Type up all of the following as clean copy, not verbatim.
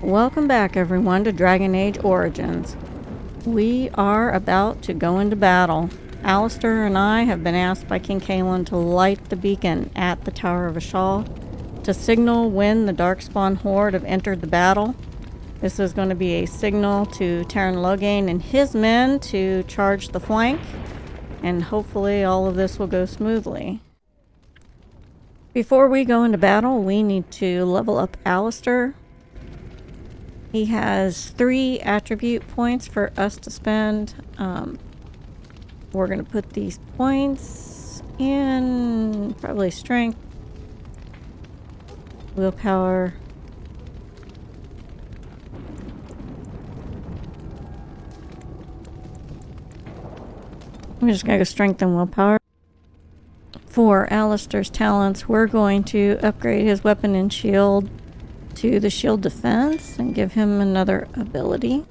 Welcome back, everyone, to Dragon Age Origins. We are about to go into battle. Alistair and I have been asked by King Kalen to light the beacon at the Tower of Ishal to signal when the Darkspawn Horde have entered the battle. This is going to be a signal to Terran Loghain and his men to charge the flank, and hopefully all of this will go smoothly. Before we go into battle, we need to level up Alistair. He has 3 attribute points for us to spend. We're going to put these points in probably strength, willpower, I'm just going to go strength and willpower. For Alistair's talents, we're going to upgrade his weapon and shield to the shield defense and give him another ability.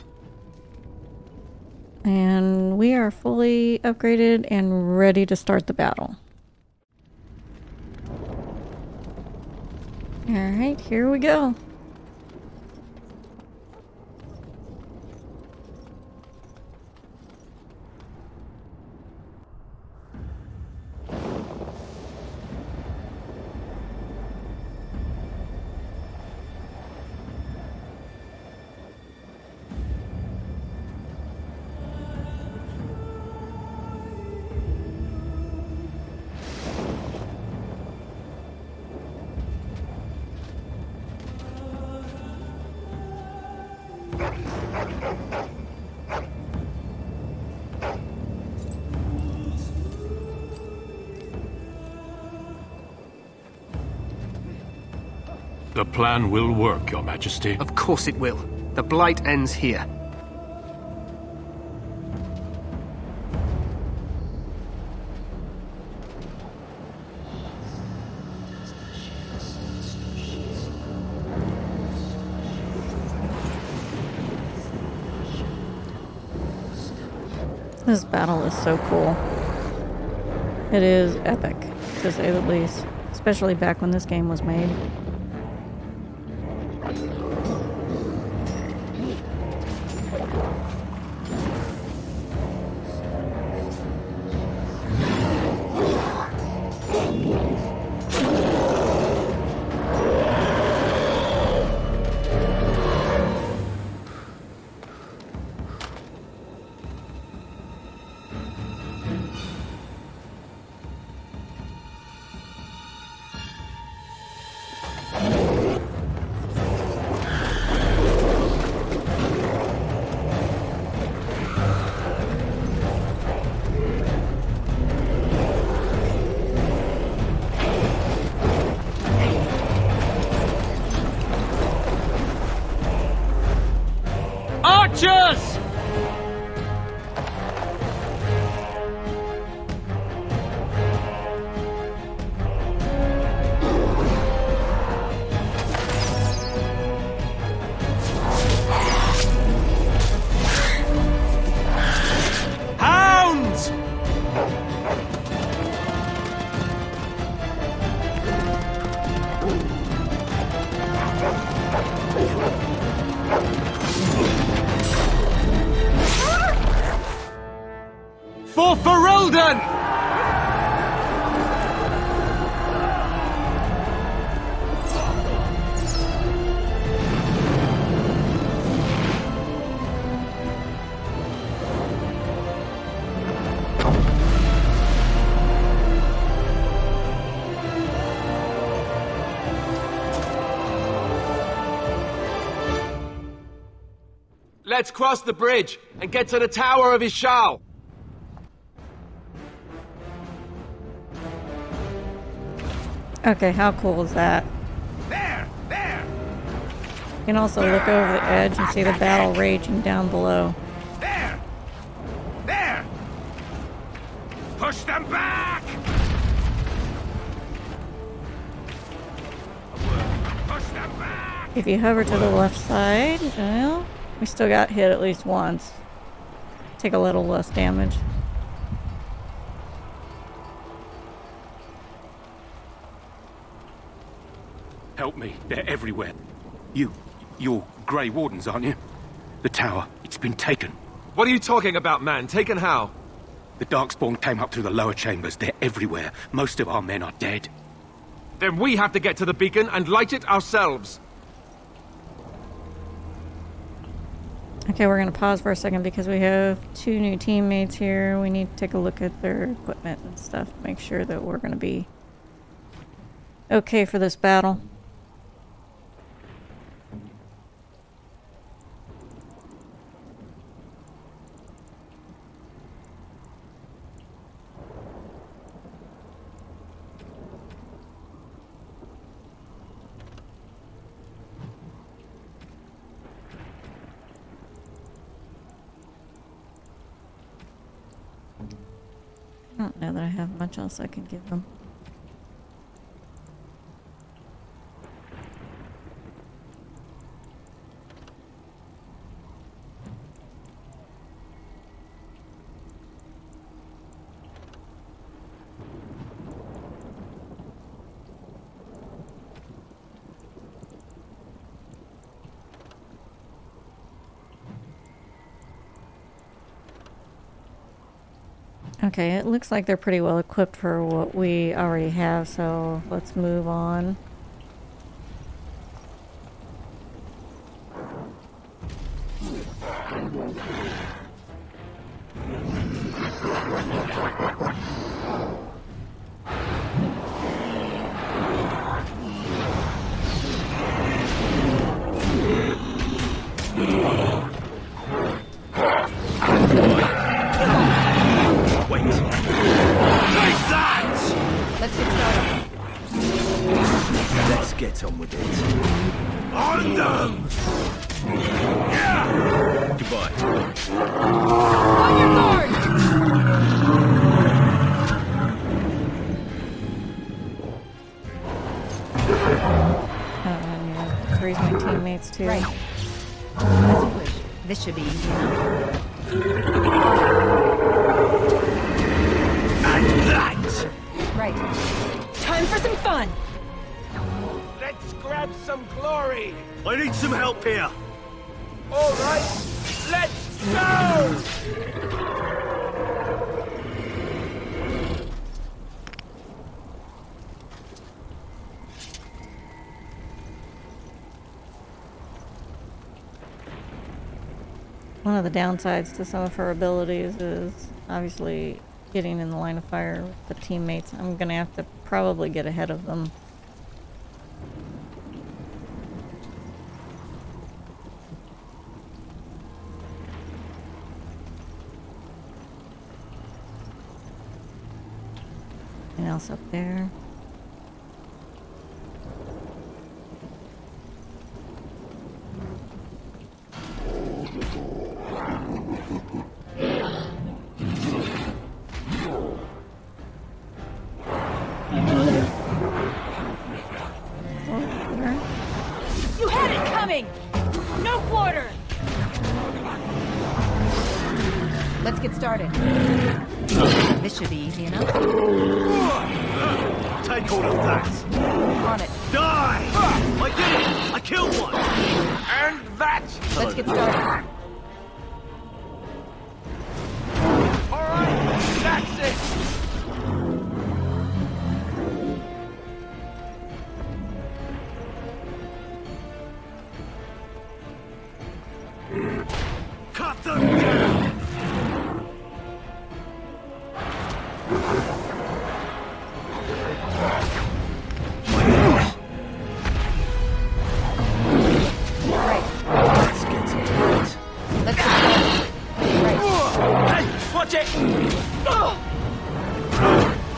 And we are fully upgraded and ready to start the battle. Alright, here we go. The plan will work, Your Majesty. Of course it will. The Blight ends here. This battle is so cool. It is epic, to say the least. Especially back when this game was made. Archers! Hounds! For Ferelden! Let's cross the bridge and get to the Tower of Ishal. Okay, how cool is that? There! There! You can also look over the edge and see the battle raging down below. There! There! Push them back! Push them back! If you hover to the left side, well, we still got hit at least once. Take a little less damage. Help me, they're everywhere. You You're Grey Wardens, aren't you? The tower, it's been taken. What are you talking about, man? Taken how? The Darkspawn came up through the lower chambers. They're everywhere. Most of our men are dead. Then we have to get to the beacon and light it ourselves. Okay, we're going to pause for a second because we have 2 new teammates here. We need to take a look at their equipment and stuff to make sure that we're going to be okay for this battle. I don't know that I have much else I can give them. Okay, it looks like they're pretty well equipped for what we already have, so let's move on. Let's get started. Let's get on with it. On them! Goodbye. On your guard! Yeah, three's my teammates too. Right. As you wish. This should be easy enough. And that! Right. Time for some fun! Let's grab some glory. I need some help here. All right, let's go! One of the downsides to some of her abilities is obviously getting in the line of fire with the teammates. I'm gonna have to probably get ahead of them. Anything else up there? You had it coming! No quarter! Let's get started. This should be easy enough. Take all of that. On it. Die! I did it! I killed one! And that. Let's get started. All right, that's it. Cut them down! Right. Let's get to it. Let's get started. Right. Hey, watch it.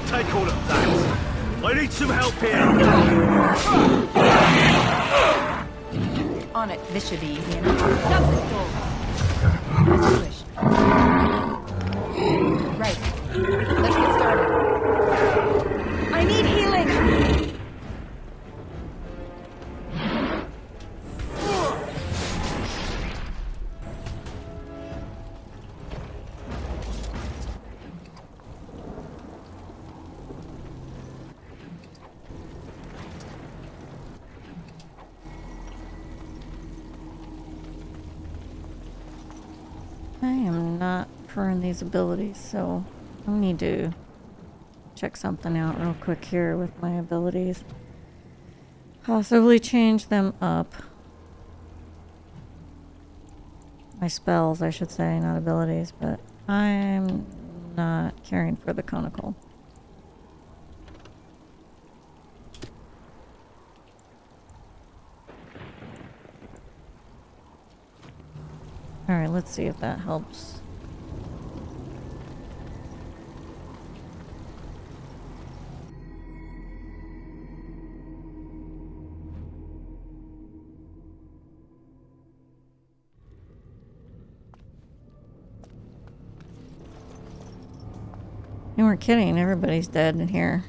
Take all of that. I need some help here. On it. This should be easy enough. Dump the door. As you wish. Right. Let's get started. I need healing! I am not preferring these abilities, so I need to check something out real quick here with my abilities. Possibly change them up. My spells, I should say, not abilities, but I'm not caring for the conical. Alright, let's see if that helps. You weren't kidding, everybody's dead in here.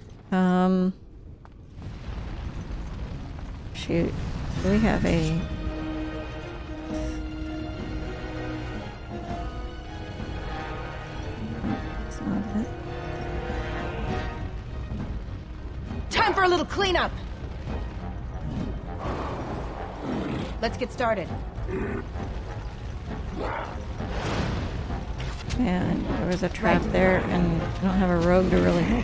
Shoot. Do we have a... That's not it. Time for a little cleanup! Let's get started. Yeah, there was a trap there, and I don't have a rogue to really help.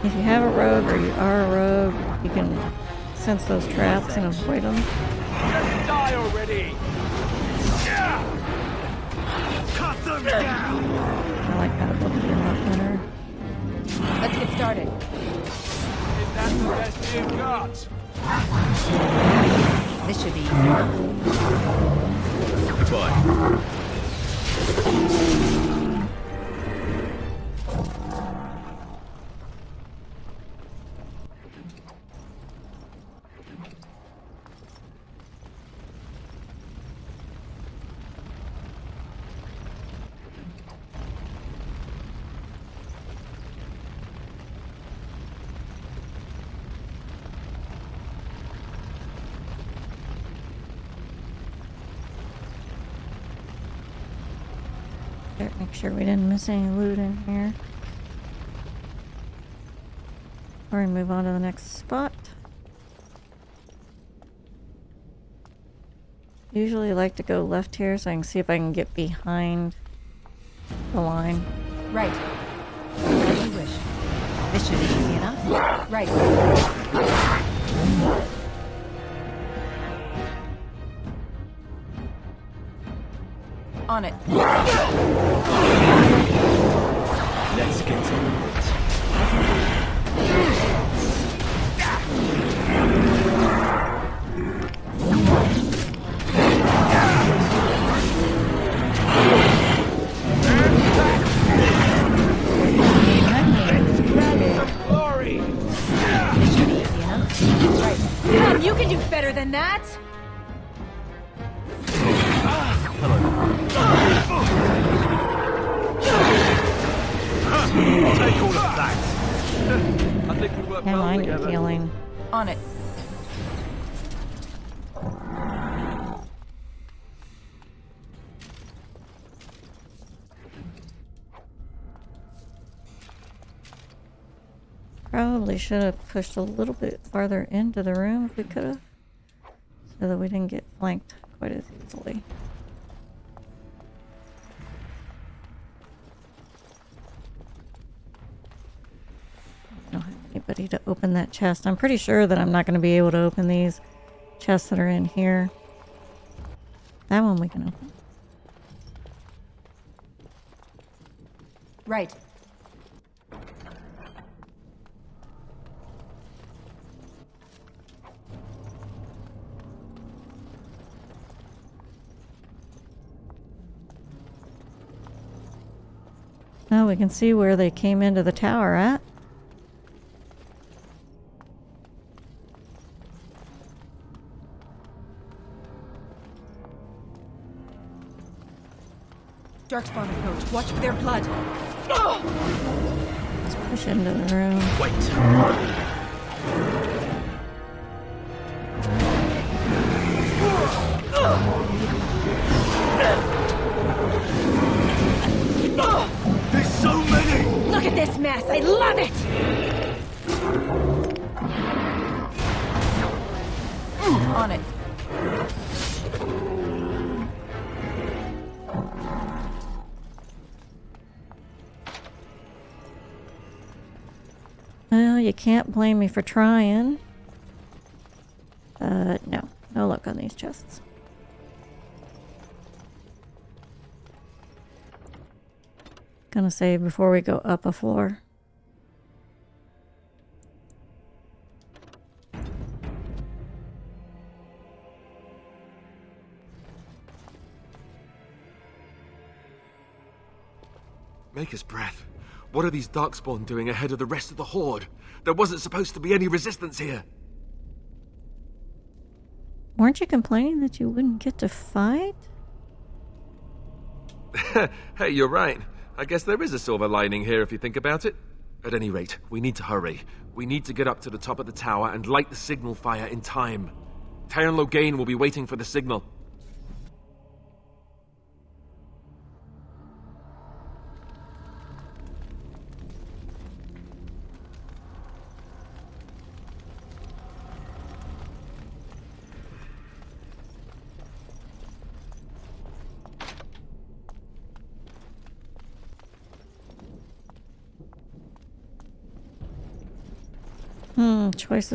If you have a rogue or you are a rogue, you can sense those traps and avoid them. Just die already! Cut them down! I like that ability a lot better. Let's get started. Is that the best you've got? This should be easy. Goodbye. Make sure we didn't miss any loot in here. Or we move on to the next spot. Usually like to go left here so I can see if I can get behind the line. Right. As you wish. This should be easy enough. Right. On it. Let's get on with it. Glory! This should be easy enough. Right. Come, you can do better than that! Take all of that. I think we work Now well I need together. healing. On it. Probably should have pushed a little bit farther into the room if we could have. So that we didn't get flanked quite as easily. I don't have anybody to open that chest. I'm pretty sure that I'm not going to be able to open these chests that are in here. That one we can open. Right. Now we can see where they came into the tower at. Darkspawn approach. Watch for their blood. Let's push into the room. There's so many! Look at this mess! I love it! On it. can't blame me for trying. No. No luck on these chests. Gonna save before we go up a floor. Maker's breath. What are these darkspawn doing ahead of the rest of the horde? There wasn't supposed to be any resistance here. Weren't you complaining that you wouldn't get to fight? Hey, you're right. I guess there is a silver lining here if you think about it. At any rate, we need to hurry. We need to get up to the top of the tower and light the signal fire in time. Taron Logain will be waiting for the signal.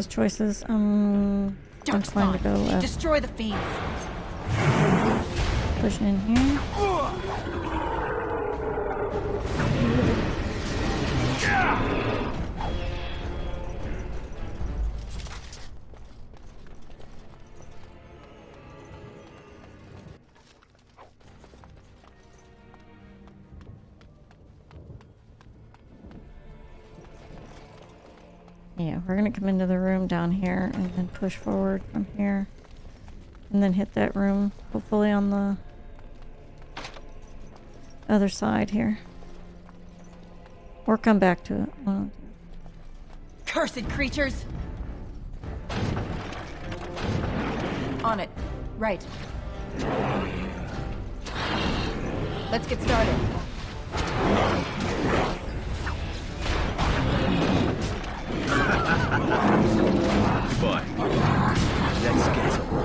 Choices. I'm trying to go left. Destroy the fiends. Push in here. Yeah, we're gonna come into the room down here and then push forward from here. And then hit that room, hopefully on the other side here. Or come back to it. Well, Cursed creatures! On it. Right. Let's get started. Boy, let's get on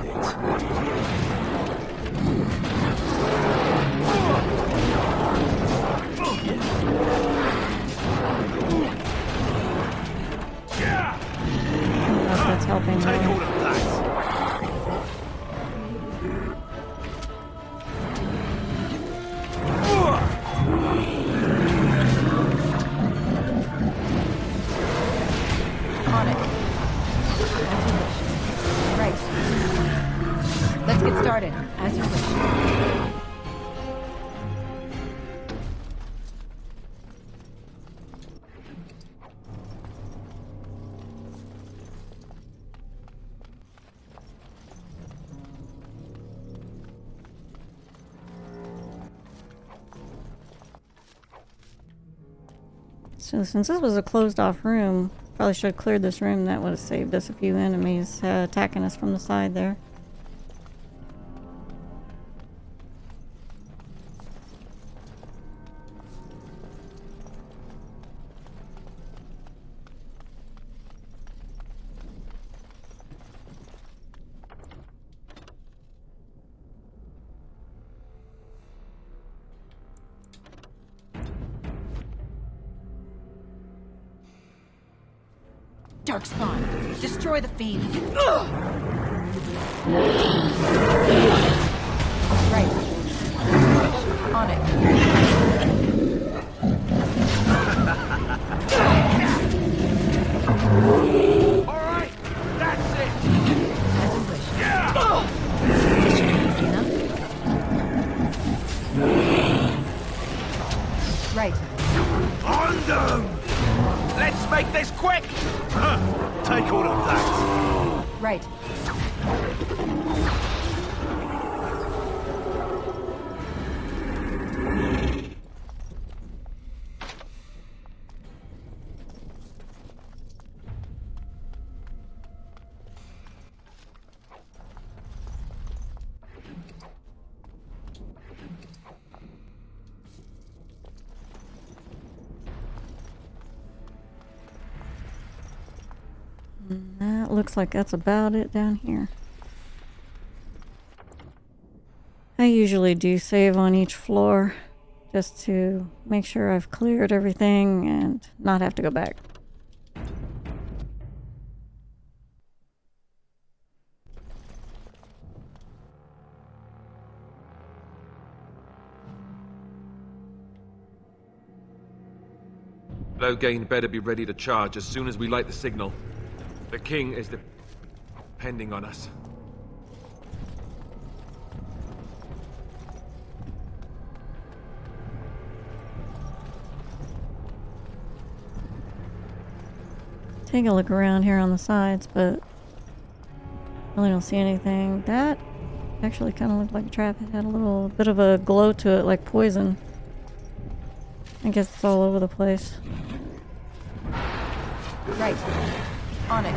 I don't know if that's helping. Take all Really. of that. On it. As you wish. Right. Let's get started. As you wish. So since this was a closed off room, probably should have cleared this room. That would have saved us a few enemies attacking us from the side there. Darkspawn. Destroy the fiends. Right. On it. Alright, that's it! As you wish. This should be easy enough. Right. On them! Let's make this quick! Take all of that. Right. That looks like that's about it down here. I usually do save on each floor just to make sure I've cleared everything and not have to go back. Loghain better be ready to charge as soon as we light the signal. The king is depending on us. Take a look around here on the sides, but really don't see anything. That actually kind of looked like a trap. It had a little bit of a glow to it, like poison. I guess it's all over the place. Right. On it.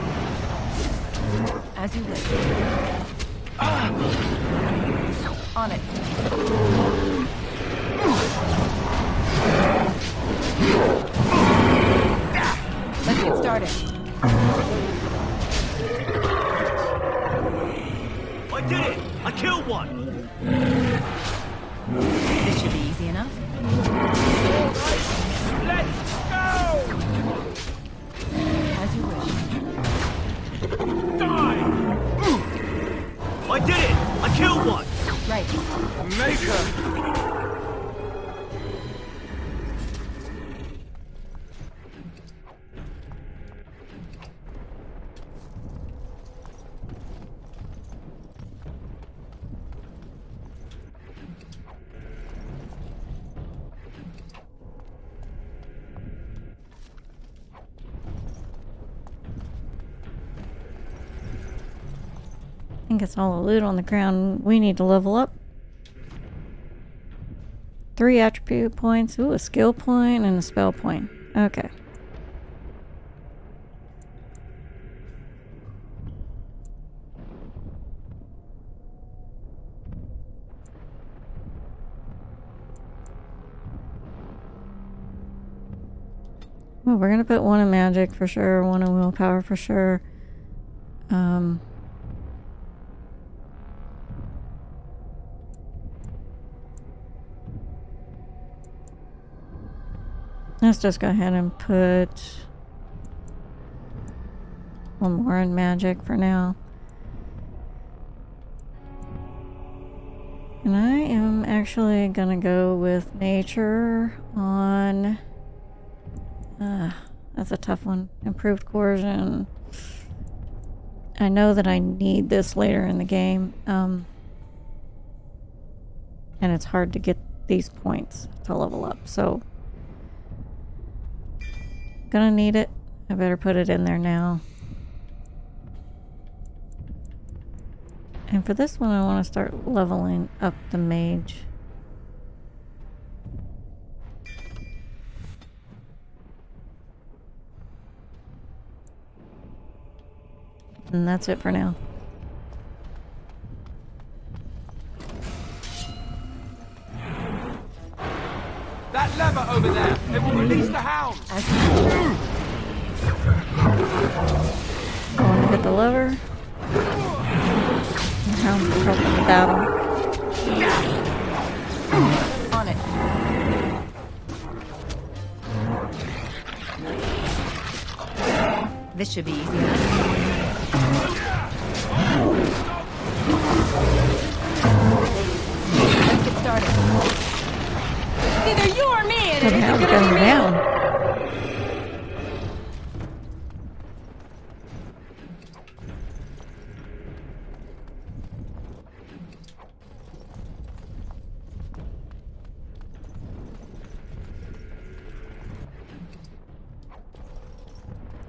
As you wish. On it. Let's get started. I did it! I killed one! This should be easy enough. Let's go! As you wish. Die! I did it! I killed one! Right. Maker! I think it's all the loot on the ground. We need to level up. 3 attribute points. Ooh, a skill point and a spell point. Okay. Well, we're gonna put 1 in magic for sure, 1 in willpower for sure. Let's just go ahead and put 1 more in magic for now. And I am actually gonna go with nature on... that's a tough one. Improved coercion. I know that I need this later in the game. And it's hard to get these points to level up, so... Gonna need it. I better put it in there now. And for this one, I want to start leveling up the mage. And that's it for now. That lever over there, it will release the hounds! Going to hit the lever. The hounds will help in the battle. On it. This should be easy enough. Let's get started. It's either you or me, and it The isn't hounds gonna going be me. down.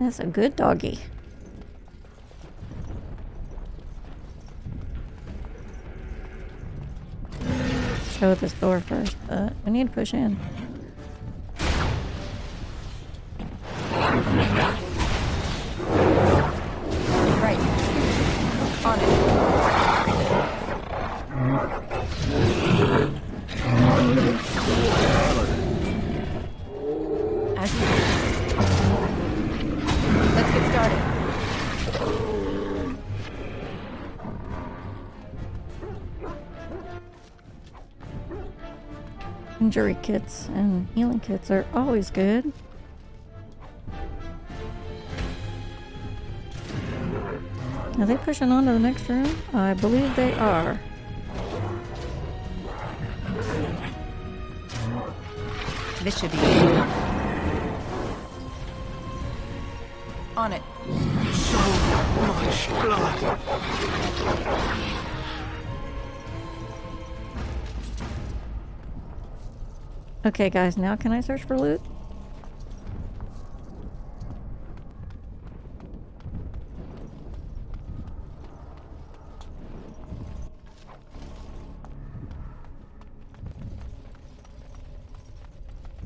That's a good doggy. Show this door first, but we need to push in. Right. On it. As you wish. Let's get started. Injury kits and healing kits are always good. Are they pushing on to the next room? I believe they are. This should be easy enough. On it. So much blood. Okay, guys, now can I search for loot?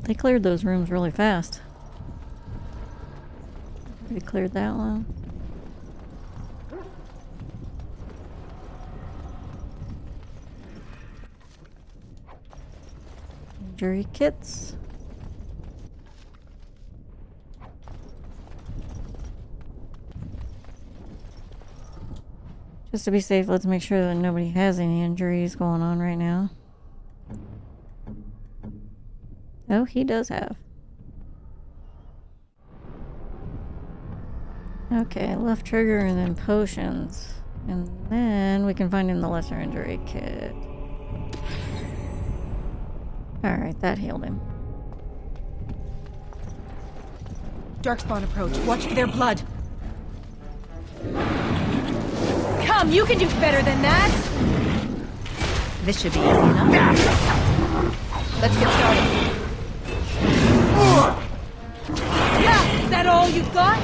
They cleared those rooms really fast. They cleared that one. Injury kits. Just to be safe, let's make sure that nobody has any injuries going on right now. Oh, he does have. Okay, left trigger and then potions. And then we can find him the lesser injury kit. Alright, that healed him. Darkspawn approach. Watch for their blood. Come, you can do better than that! This should be easy enough. Let's get started. Yeah, is that all you've got?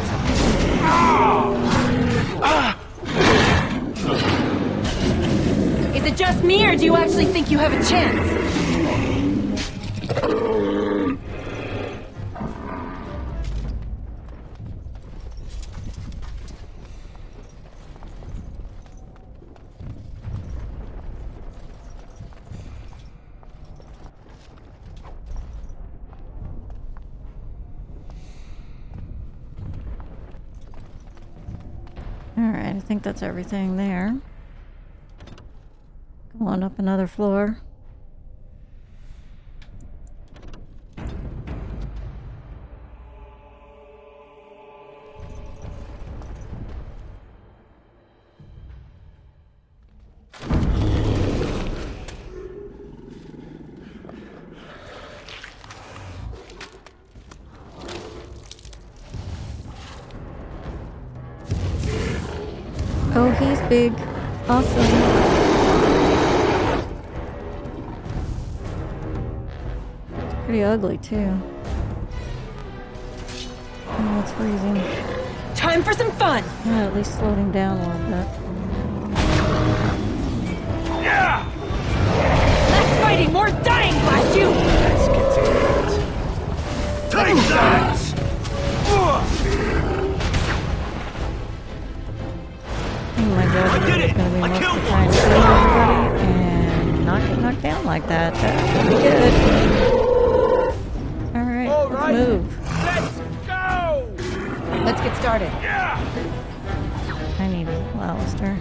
Is it just me, or do you actually think you have a chance? Alright, I think that's everything there. Go on up another floor. Oh, he's big. Awesome. It's pretty ugly, too. Oh, it's freezing. Time for some fun! Yeah, at least slowed him down a little bit. Yeah! Less fighting, more dying, blast you! Let's get to it. Take that! I think my job I did is it! going to be I mostly killed trying to one! kill everybody and not get knocked down like that. That would be good. Alright, All let's right. move. Let's go! Let's get started. Yeah! I need Alistair.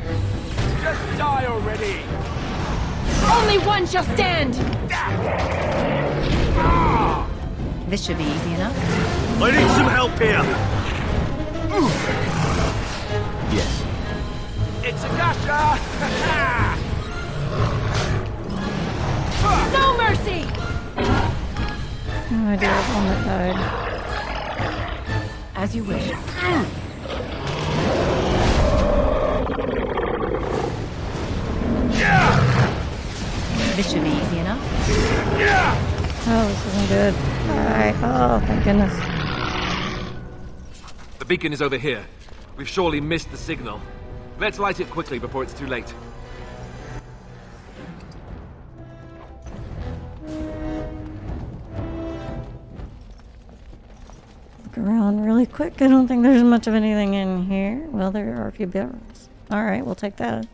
Just die already! Only one shall stand! This should be easy enough. I need some help here! Yes. It's a gotcha! No mercy! Oh, I do have one that died. As you wish. Yeah! This should be easy enough. Yeah! Oh, this isn't good. Alright, oh, thank goodness. The beacon is over here. We've surely missed the signal. Let's light it quickly before it's too late. Look around really quick. I don't think there's much of anything in here. Well, there are a few barrels. Alright, we'll take that.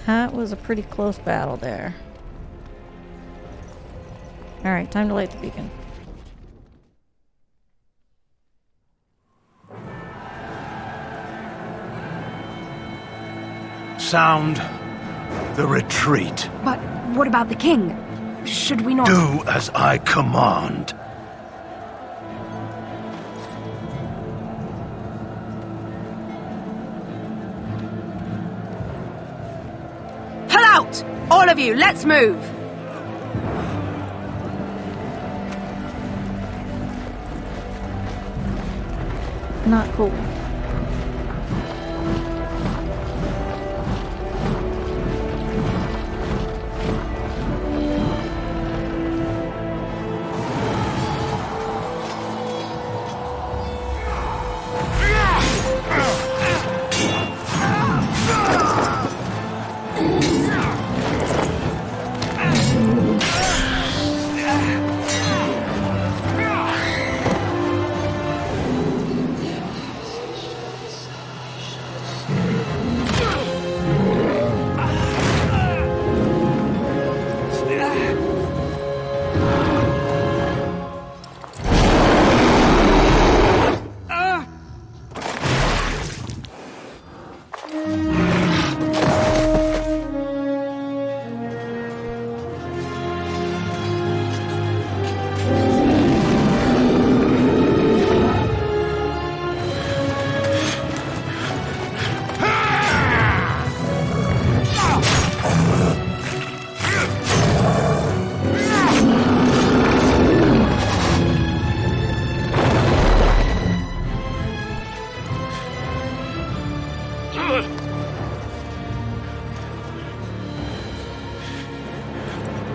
That was a pretty close battle there. Alright, time to light the beacon. Sound the retreat. But what about the king? Should we not... Do as I command. Right. All of you, let's move. Not cool.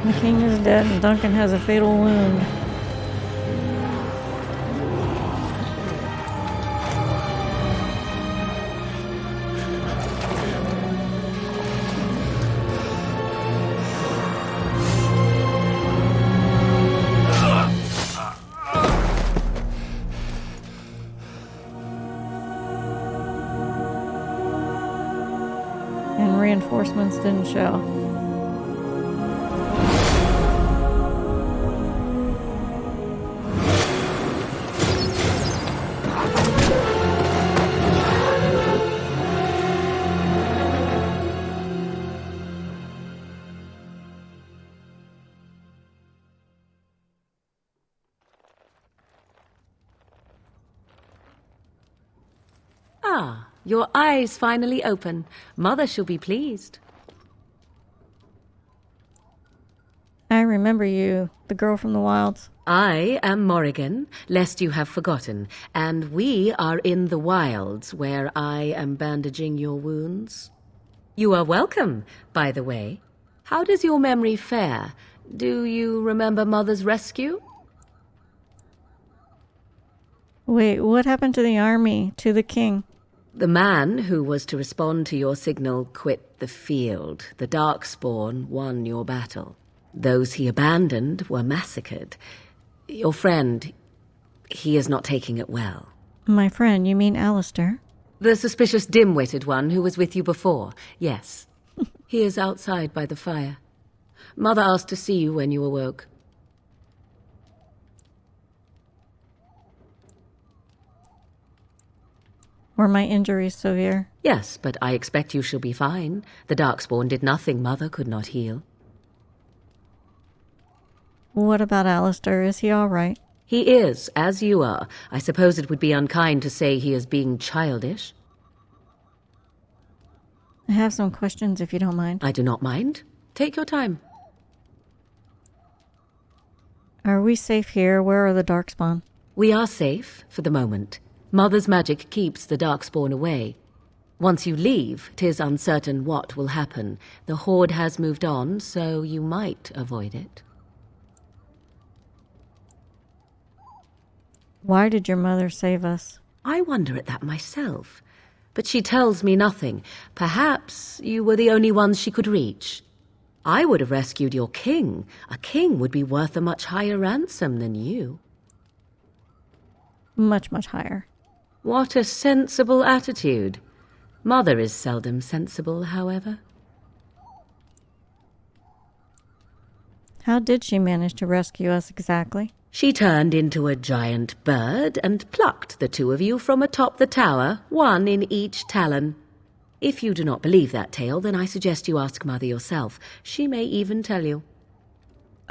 The king is dead and Duncan has a fatal wound. And reinforcements didn't show. Ah, your eyes finally open. Mother shall be pleased. I remember you, the girl from the wilds. I am Morrigan, lest you have forgotten, and we are in the wilds where I am bandaging your wounds. You are welcome, by the way. How does your memory fare? Do you remember Mother's rescue? Wait, what happened to the army, to the king? The man who was to respond to your signal quit the field. The Darkspawn won your battle. Those he abandoned were massacred. Your friend, he is not taking it well. My friend, you mean Alistair? The suspicious dim-witted one who was with you before, yes. He is outside by the fire. Mother asked to see you when you awoke. Were my injuries severe? Yes, but I expect you shall be fine. The Darkspawn did nothing Mother could not heal. What about Alistair? Is he all right? He is, as you are. I suppose it would be unkind to say he is being childish. I have some questions, if you don't mind. I do not mind. Take your time. Are we safe here? Where are the Darkspawn? We are safe, for the moment. Mother's magic keeps the Darkspawn away. Once you leave, 'tis uncertain what will happen. The Horde has moved on, so you might avoid it. Why did your mother save us? I wonder at that myself. But she tells me nothing. Perhaps you were the only ones she could reach. I would have rescued your king. A king would be worth a much higher ransom than you. Much, much higher. What a sensible attitude. Mother is seldom sensible, however. How did she manage to rescue us exactly? She turned into a giant bird and plucked the two of you from atop the tower, one in each talon. If you do not believe that tale, then I suggest you ask Mother yourself. She may even tell you.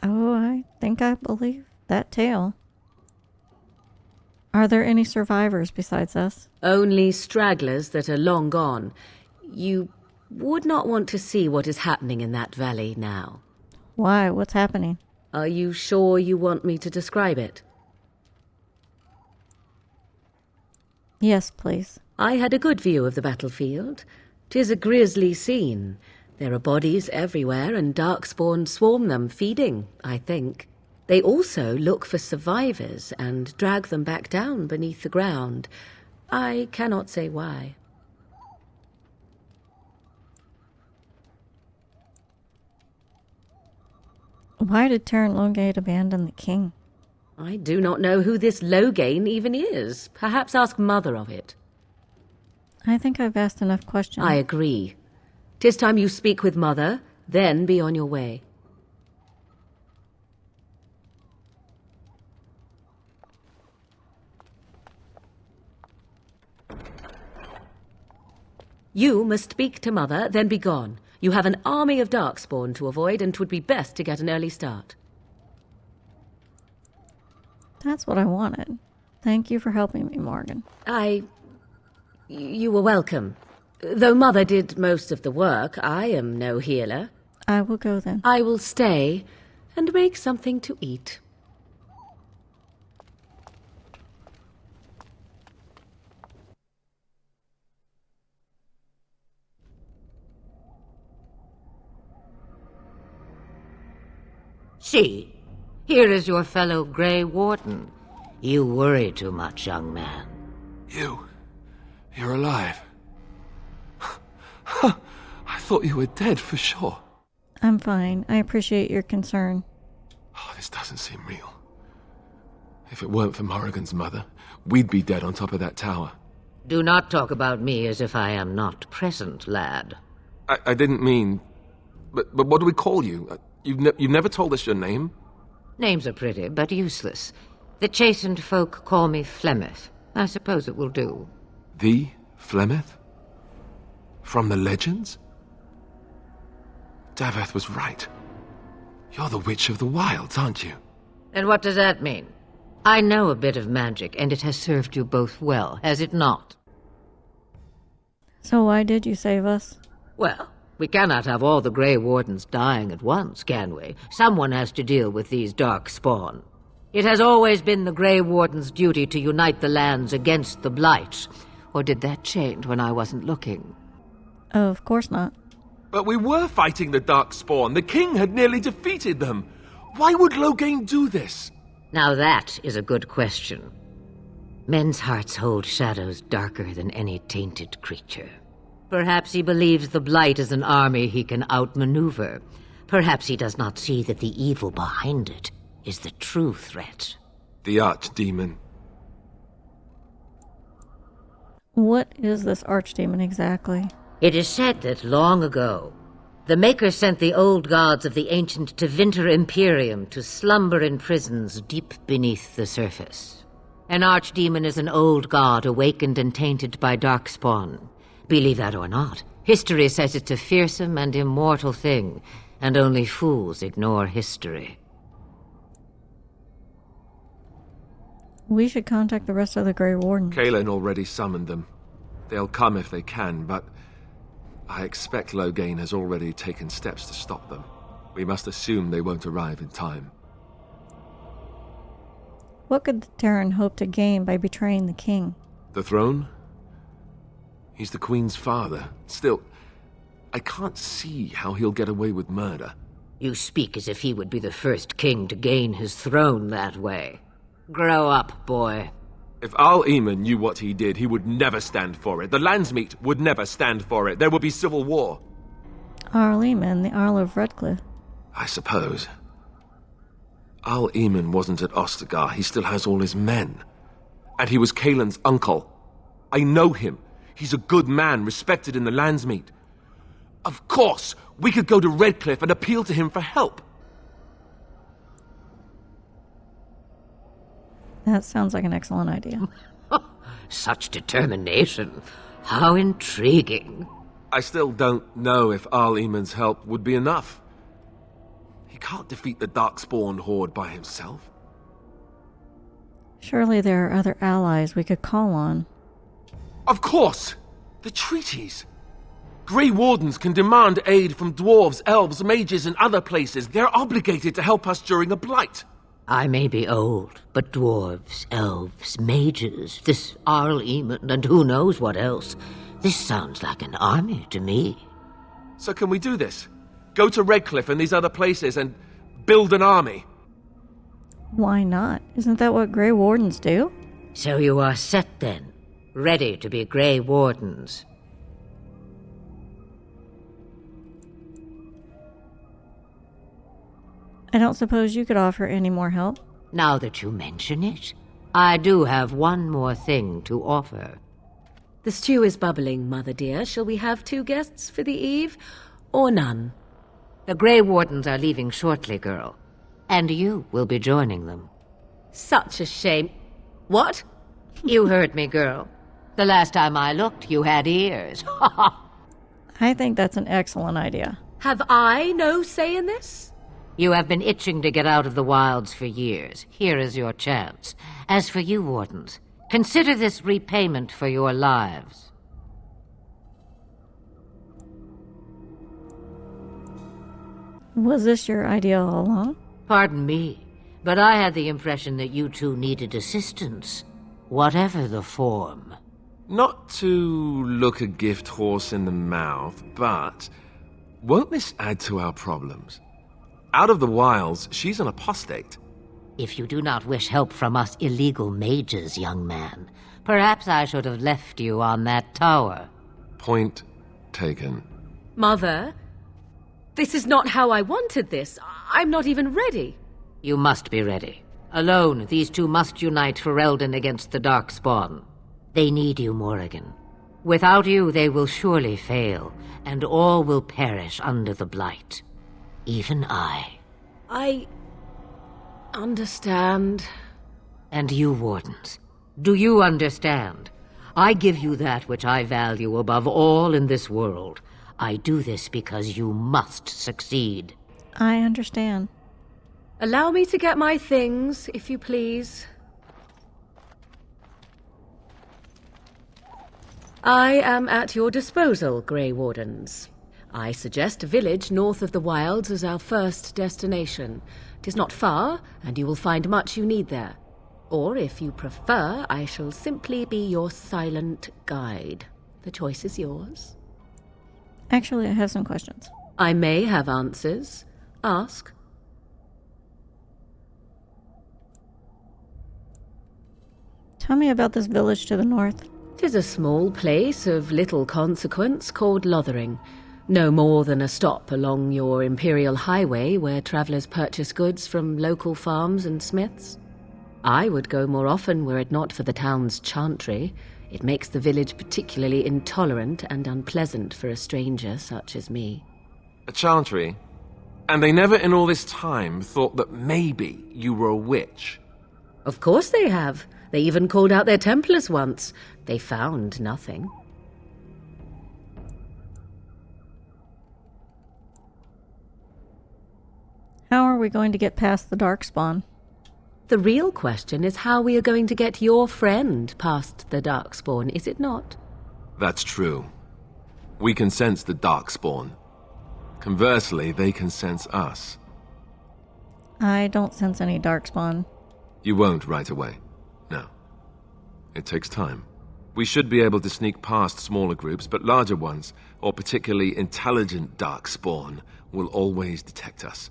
Oh, I think I believe that tale. Are there any survivors besides us? Only stragglers that are long gone. You would not want to see what is happening in that valley now. Why? What's happening? Are you sure you want me to describe it? Yes, please. I had a good view of the battlefield. 'Tis a grisly scene. There are bodies everywhere, and darkspawn swarm them, feeding, I think. They also look for survivors and drag them back down beneath the ground. I cannot say why. Why did Terran Logate abandon the king? I do not know who this Loghain even is. Perhaps ask Mother of it. I think I've asked enough questions. I agree. 'Tis time you speak with Mother, then be on your way. You must speak to Mother, then be gone. You have an army of darkspawn to avoid, and 'twould be best to get an early start. That's what I wanted. Thank you for helping me, Morgan. You were welcome. Though Mother did most of the work, I am no healer. I will go then. I will stay and make something to eat. See, here is your fellow Grey Warden. You worry too much, young man. You're alive. I thought you were dead for sure. I'm fine. I appreciate your concern. Oh, this doesn't seem real. If it weren't for Morrigan's mother, we'd be dead on top of that tower. Do not talk about me as if I am not present, lad. I didn't mean... But what do we call you? You've never told us your name? Names are pretty, but useless. The chastened folk call me Flemeth. I suppose it will do. The Flemeth? From the legends? Daveth was right. You're the Witch of the Wilds, aren't you? And what does that mean? I know a bit of magic, and it has served you both well, has it not? So why did you save us? Well, we cannot have all the Grey Wardens dying at once, can we? Someone has to deal with these dark spawn. It has always been the Grey Warden's duty to unite the lands against the Blight. Or did that change when I wasn't looking? Of course not. But we were fighting the dark spawn. The king had nearly defeated them. Why would Loghain do this? Now that is a good question. Men's hearts hold shadows darker than any tainted creature. Perhaps he believes the Blight is an army he can outmaneuver. Perhaps he does not see that the evil behind it is the true threat. The archdemon. What is this archdemon exactly? It is said that long ago, the Maker sent the old gods of the ancient Tevinter Imperium to slumber in prisons deep beneath the surface. An archdemon is an old god awakened and tainted by darkspawn. Believe that or not, history says it's a fearsome and immortal thing, and only fools ignore history. We should contact the rest of the Grey Wardens. Kaelin already summoned them. They'll come if they can, but I expect Loghain has already taken steps to stop them. We must assume they won't arrive in time. What could the Terran hope to gain by betraying the king? The throne? He's the Queen's father. Still, I can't see how he'll get away with murder. You speak as if he would be the first king to gain his throne that way. Grow up, boy. If Al-Eamon knew what he did, he would never stand for it. The Landsmeet would never stand for it. There would be civil war. Al-Eamon, the Earl of Redcliffe. I suppose. Al-Eamon wasn't at Ostagar. He still has all his men. And he was Kaelin's uncle. I know him. He's a good man, respected in the Landsmeet. Of course, we could go to Redcliffe and appeal to him for help. That sounds like an excellent idea. Such determination. How intriguing. I still don't know if Al-Eamon's help would be enough. He can't defeat the Darkspawn horde by himself. Surely there are other allies we could call on. Of course! The treaties! Grey Wardens can demand aid from dwarves, elves, mages, and other places. They're obligated to help us during a blight. I may be old, but dwarves, elves, mages, this Arl Eamon, and who knows what else. This sounds like an army to me. So can we do this? Go to Redcliffe and these other places and build an army? Why not? Isn't that what Grey Wardens do? So you are set then, ready to be Grey Wardens. I don't suppose you could offer any more help? Now that you mention it, I do have one more thing to offer. The stew is bubbling, Mother dear. Shall we have 2 guests for the eve, or none? The Grey Wardens are leaving shortly, girl. And you will be joining them. Such a shame. What? You heard me, girl. The last time I looked, you had ears. I think that's an excellent idea. Have I no say in this? You have been itching to get out of the wilds for years. Here is your chance. As for you, Wardens, consider this repayment for your lives. Was this your idea all along? Pardon me, but I had the impression that you two needed assistance, whatever the form. Not to look a gift horse in the mouth, but won't this add to our problems? Out of the wilds, she's an apostate. If you do not wish help from us illegal mages, young man, perhaps I should have left you on that tower. Point taken. Mother, this is not how I wanted this. I'm not even ready. You must be ready. Alone, these two must unite for Eldon against the Darkspawn. They need you, Morrigan. Without you, they will surely fail, and all will perish under the blight. Even I. I understand. And you, Wardens, do you understand? I give you that which I value above all in this world. I do this because you must succeed. I understand. Allow me to get my things, if you please. I am at your disposal, Grey Wardens. I suggest a village north of the wilds as our first destination. 'Tis not far, and you will find much you need there. Or, if you prefer, I shall simply be your silent guide. The choice is yours. Actually, I have some questions. I may have answers. Ask. Tell me about this village to the north. 'Tis a small place of little consequence called Lothering. No more than a stop along your Imperial Highway where travellers purchase goods from local farms and smiths. I would go more often were it not for the town's chantry. It makes the village particularly intolerant and unpleasant for a stranger such as me. A chantry? And they never in all this time thought that maybe you were a witch? Of course they have. They even called out their Templars once. They found nothing. How are we going to get past the Darkspawn? The real question is how we are going to get your friend past the Darkspawn, is it not? That's true. We can sense the Darkspawn. Conversely, they can sense us. I don't sense any Darkspawn. You won't right away. No. It takes time. We should be able to sneak past smaller groups, but larger ones, or particularly intelligent Darkspawn, will always detect us.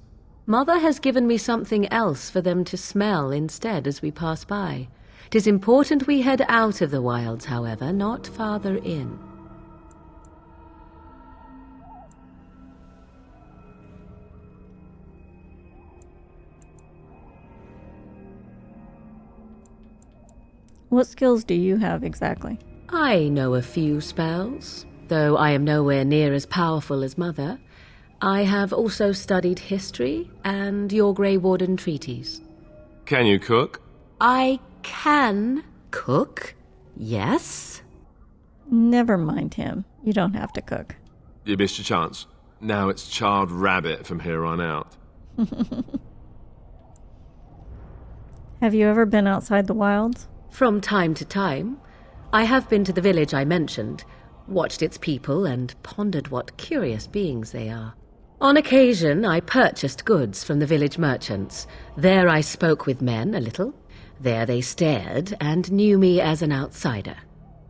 Mother has given me something else for them to smell instead as we pass by. 'Tis important we head out of the wilds, however, not farther in. What skills do you have exactly? I know a few spells, though I am nowhere near as powerful as Mother. I have also studied history and your Grey Warden treaties. Can you cook? I can cook, yes. Never mind him. You don't have to cook. You missed your chance. Now it's charred rabbit from here on out. Have you ever been outside the wilds? From time to time. I have been to the village I mentioned. watched its people, and pondered what curious beings they are. On occasion, I purchased goods from the village merchants. There I spoke with men a little. There they stared and knew me as an outsider.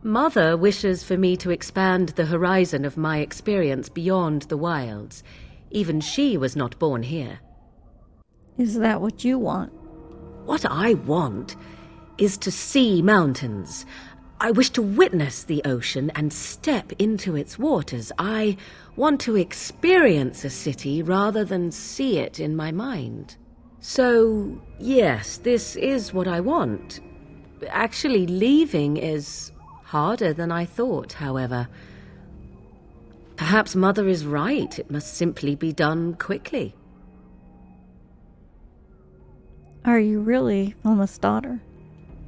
Mother wishes for me to expand the horizon of my experience beyond the wilds. Even she was not born here. Is that what you want? What I want is to see mountains. I wish to witness the ocean and step into its waters. I want to experience a city rather than see it in my mind. So, yes, this is what I want. Actually, leaving is harder than I thought, however. Perhaps Mother is right. It must simply be done quickly. Are you really Vilma's daughter?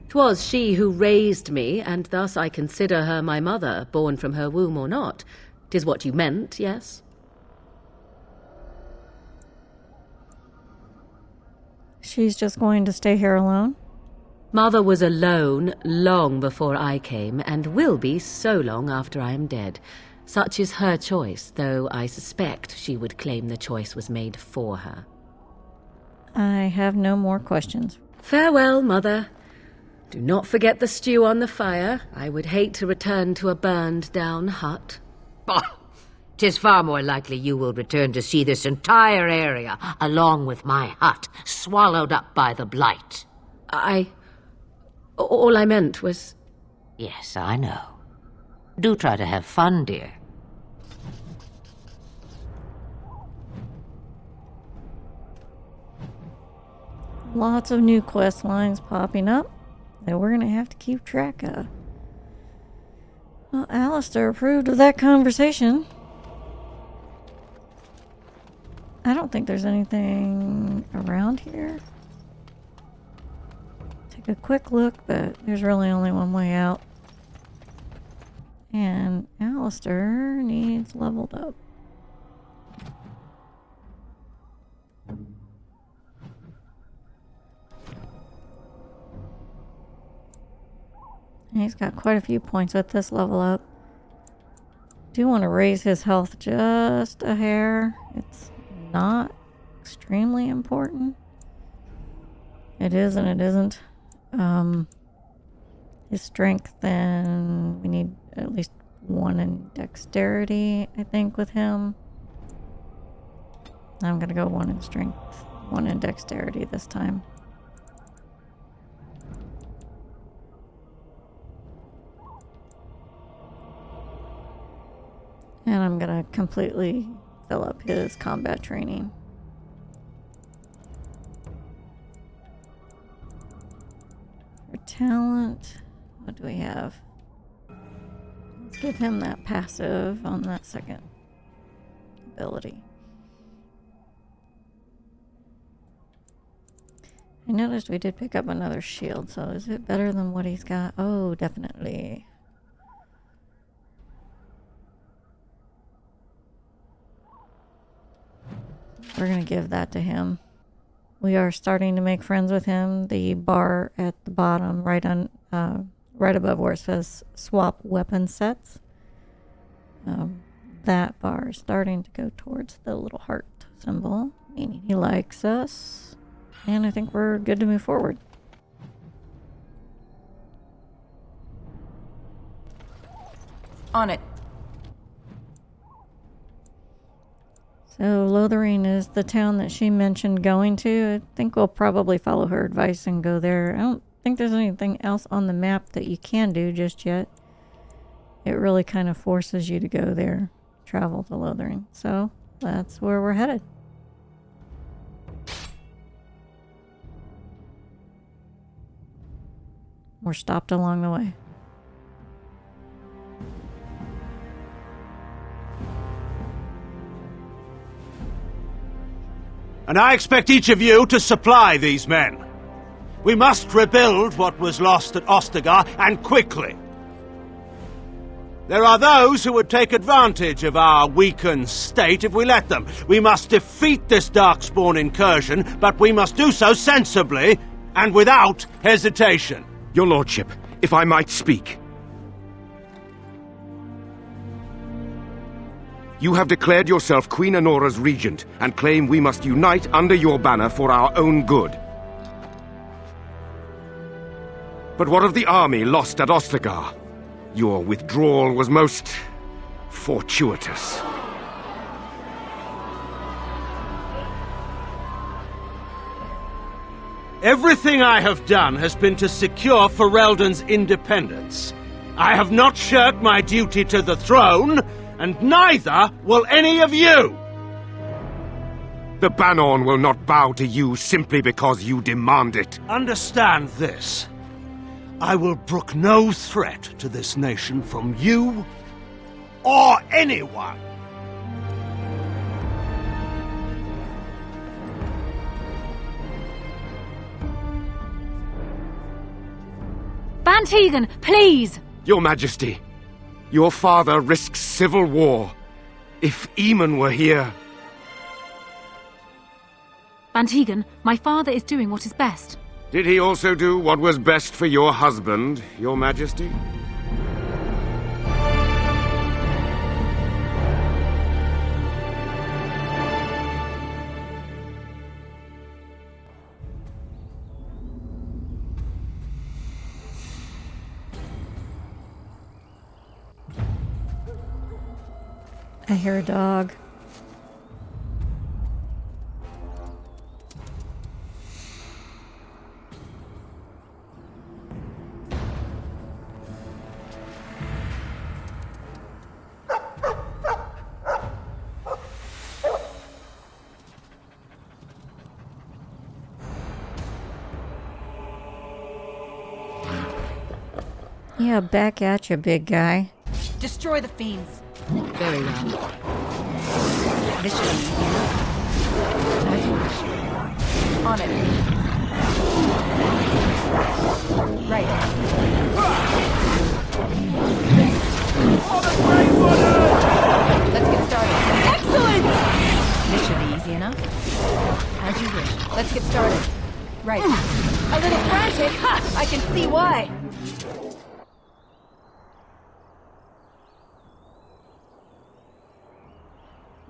'Twas she who raised me, and thus I consider her my mother, born from her womb or not. 'Tis what you meant, yes? She's just going to stay here alone? Mother was alone long before I came, and will be so long after I am dead. Such is her choice, though I suspect she would claim the choice was made for her. I have no more questions. Farewell, Mother. Do not forget the stew on the fire. I would hate to return to a burned-down hut. Bah! 'Tis far more likely you will return to see this entire area, along with my hut, swallowed up by the blight. All I meant was... Yes, I know. Do try to have fun, dear. Lots of new quest lines popping up that we're going to have to keep track of. Well, Alistair approved of that conversation. I don't think there's anything around here. Take a quick look, but there's really only one way out. And Alistair needs leveled up. And he's got quite a few points at this level up. Do want to raise his health just a hair. It's not extremely important. It is and it isn't. His strength, then we need at least 1 in dexterity, I think, with him. I'm gonna go 1 in strength, 1 in dexterity this time. And I'm gonna completely fill up his combat training. For talent, what do we have? Let's give him that passive on that second ability. I noticed we did pick up another shield, so is it better than what he's got? Oh, definitely. We're gonna give that to him. We are starting to make friends with him. The bar at the bottom, right above where it says swap weapon sets. That bar is starting to go towards the little heart symbol, meaning he likes us. And I think we're good to move forward. On it. So Lothering is the town that she mentioned going to. I think we'll probably follow her advice and go there. I don't think there's anything else on the map that you can do just yet. It really kind of forces you to go there, travel to Lothering. So that's where we're headed. We're stopped along the way. And I expect each of you to supply these men. We must rebuild what was lost at Ostagar, and quickly. There are those who would take advantage of our weakened state if we let them. We must defeat this Darkspawn incursion, but we must do so sensibly and without hesitation. Your lordship, if I might speak. You have declared yourself Queen Honora's regent, and claim we must unite under your banner for our own good. But what of the army lost at Ostagar? Your withdrawal was most fortuitous. Everything I have done has been to secure Ferelden's independence. I have not shirked my duty to the throne, and neither will any of you! The Banorn will not bow to you simply because you demand it. Understand this. I will brook no threat to this nation from you or anyone. Van Tegan, please! Your Majesty, your father risks civil war. If Eamon were here... Van Tegan, my father is doing what is best. Did he also do what was best for your husband, your Majesty? I hear a dog. Yeah, back at you, big guy. Destroy the fiends. Very well. This should be easy. As you wish. On it. Right. Let's get started. Excellent! This should be easy enough. As you wish. Let's get started. Right. A little frantic. Ha! I can see why.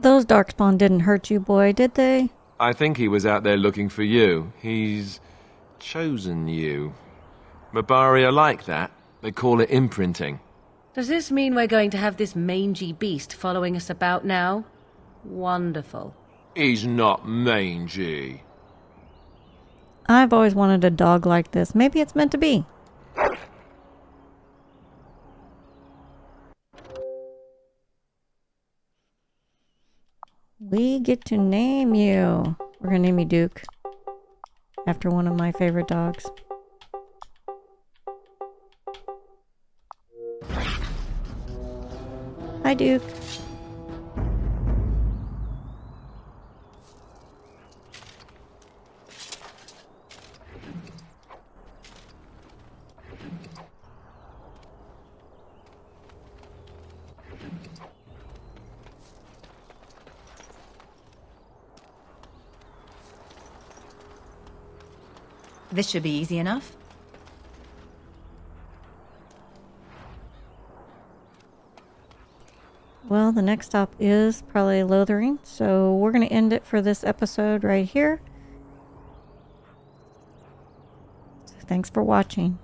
Those darkspawn didn't hurt you, boy, did they? I think he was out there looking for you. He's chosen you. Mabari are like that. They call it imprinting. Does this mean we're going to have this mangy beast following us about now? Wonderful. He's not mangy. I've always wanted a dog like this. Maybe it's meant to be. We get to name you. We're gonna name you Duke. After one of my favorite dogs. Hi, Duke. This should be easy enough. Well, the next stop is probably Lothering, so we're going to end it for this episode right here. So thanks for watching.